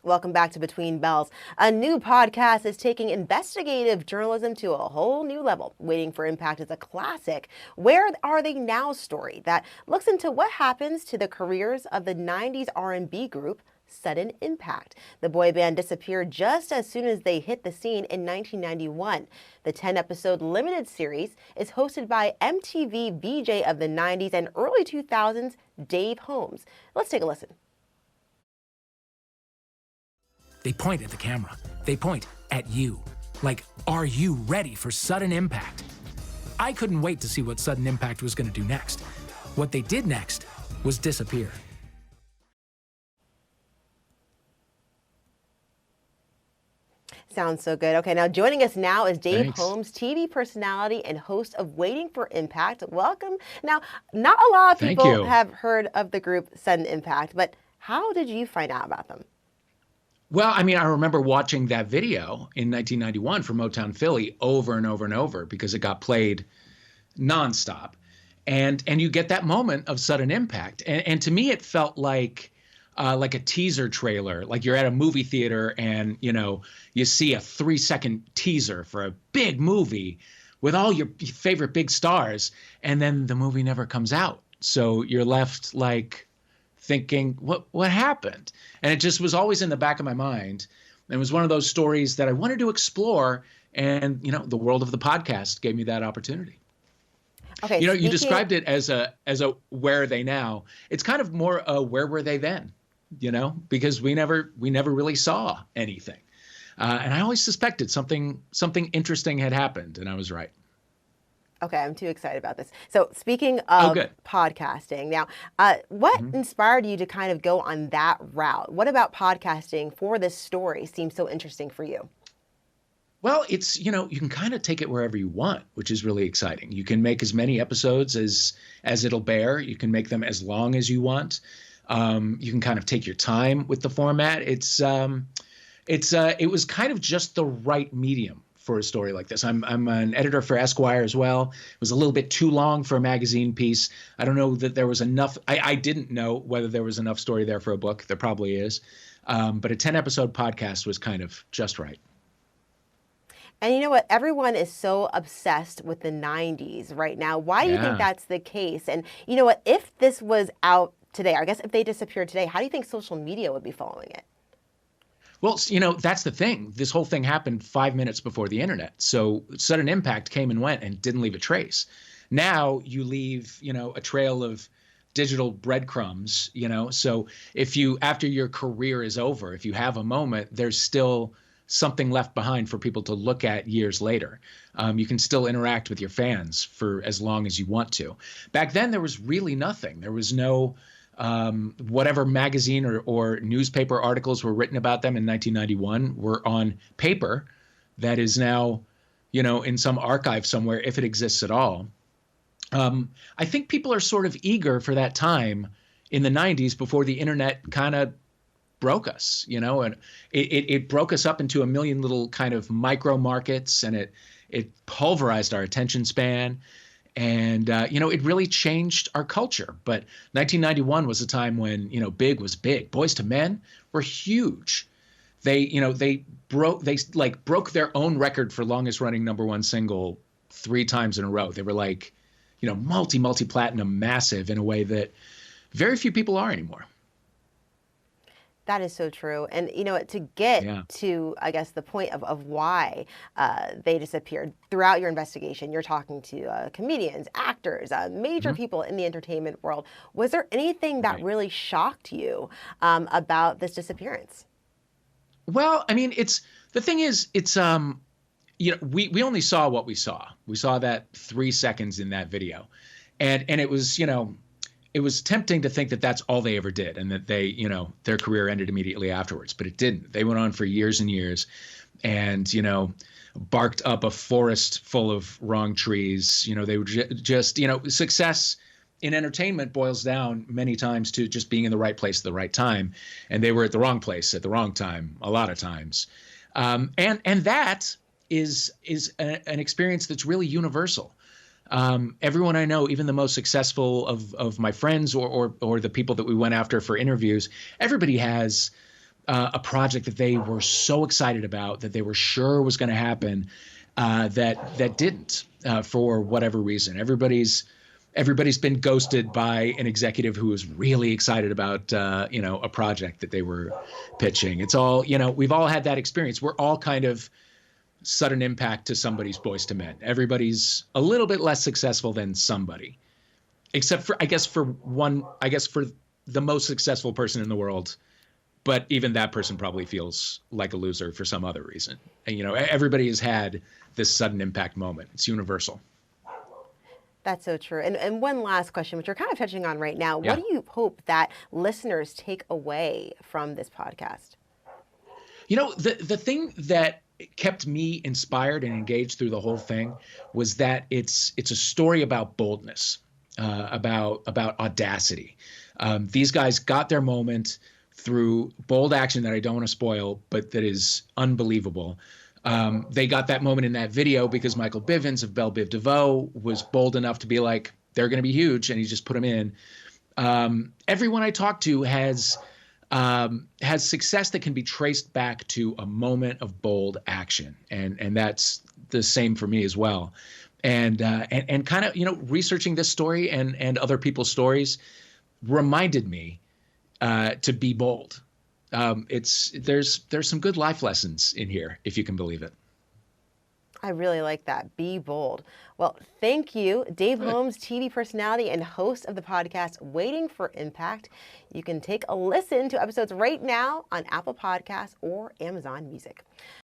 Welcome back to Between Bells. A new podcast is taking investigative journalism to a whole new level. Waiting for Impact is a classic Where Are They Now story that looks into what happens to the careers of the 90s R&B group Sudden Impact. The boy band disappeared just as soon as they hit the scene in 1991. The 10-episode limited series is hosted by MTV VJ of the 90s and early 2000s, Dave Holmes. Let's take a listen. They point at the camera. They point at you. Like, are you ready for Sudden Impact? I couldn't wait to see what Sudden Impact was going to do next. What they did next was disappear. Sounds so good. Okay, now joining us now is Dave Thanks. Holmes, TV personality and host of Waiting for Impact. Welcome. Now, not a lot of Thank people you. have heard of the group Sudden Impact, but how did you find out about them? Well, I mean, I remember watching that video in 1991 from Motown Philly over and over and over because it got played nonstop. And you get that moment of Sudden Impact. And to me, it felt like a teaser trailer, like you're at a movie theater and, you see a 3-second teaser for a big movie with all your favorite big stars, and then the movie never comes out. So you're left like thinking, what happened? And it just was always in the back of my mind. And it was one of those stories that I wanted to explore. And, the world of the podcast gave me that opportunity. Okay, You described it as a where are they now? It's kind of more where were they then? Because we never really saw anything. And I always suspected something interesting had happened, and I was right. Okay, I'm too excited about this. So speaking of podcasting, now, what inspired you to kind of go on that route? What about podcasting for this story seems so interesting for you? Well, it's, you can kind of take it wherever you want, which is really exciting. You can make as many episodes as it'll bear. You can make them as long as you want. You can kind of take your time with the format. It was kind of just the right medium for a story like this. I'm an editor for Esquire as well. It was a little bit too long for a magazine piece. I don't know that there was enough. I didn't know whether there was enough story there for a book. There probably is. But a 10-episode podcast was kind of just right. And you know what? Everyone is so obsessed with the 90s right now. Why do you think that's the case? And you know what? If this was out today, I guess if they disappeared today, how do you think social media would be following it? Well, that's the thing. This whole thing happened 5 minutes before the internet. So Sudden Impact came and went and didn't leave a trace. Now you leave, a trail of digital breadcrumbs, So if after your career is over, if you have a moment, there's still something left behind for people to look at years later. You can still interact with your fans for as long as you want to. Back then, there was really nothing. There was no whatever magazine or newspaper articles were written about them in 1991 were on paper that is now, in some archive somewhere, if it exists at all. I think people are sort of eager for that time in the 90s before the internet kind of broke us, and it broke us up into a million little kind of micro markets, and it pulverized our attention span. And, it really changed our culture. But 1991 was a time when, big was big. Boys to Men were huge. They broke their own record for longest running #1 single 3 times in a row. They were like, multi-platinum, massive in a way that very few people are anymore. That is so true. And to get to, I guess, the point of why they disappeared throughout your investigation, you're talking to comedians, actors, major people in the entertainment world. Was there anything that really shocked you about this disappearance? Well, I mean, the thing is, we only saw what we saw. We saw that 3 seconds in that video. And it was, it was tempting to think that that's all they ever did and that they, their career ended immediately afterwards, but it didn't. They went on for years and years and, barked up a forest full of wrong trees. They were just, success in entertainment boils down many times to just being in the right place at the right time. And they were at the wrong place at the wrong time a lot of times. And that is an experience that's really universal. Everyone I know, even the most successful of my friends or the people that we went after for interviews, everybody has a project that they were so excited about, that they were sure was going to happen, that didn't, for whatever reason. Everybody's been ghosted by an executive who was really excited about a project that they were pitching. It's all, we've all had that experience. We're all kind of sudden impact to somebody's Boys to Men. Everybody's a little bit less successful than somebody, except for for the most successful person in the world. But even that person probably feels like a loser for some other reason. And, everybody has had this sudden impact moment. It's universal. That's so true. And one last question, which we're kind of touching on right now. Yeah. What do you hope that listeners take away from this podcast? The thing that kept me inspired and engaged through the whole thing was that it's a story about boldness, about audacity. These guys got their moment through bold action that I don't want to spoil, but that is unbelievable. They got that moment in that video because Michael Bivins of Belle Biv DeVoe was bold enough to be like, they're going to be huge, and he just put them in. Everyone I talked to has success that can be traced back to a moment of bold action, and that's the same for me as well. And kind of researching this story and other people's stories reminded me to be bold. There's some good life lessons in here, if you can believe it. I really like that. Be bold. Well, thank you, Dave Holmes, TV personality and host of the podcast Waiting for Impact. You can take a listen to episodes right now on Apple Podcasts or Amazon Music.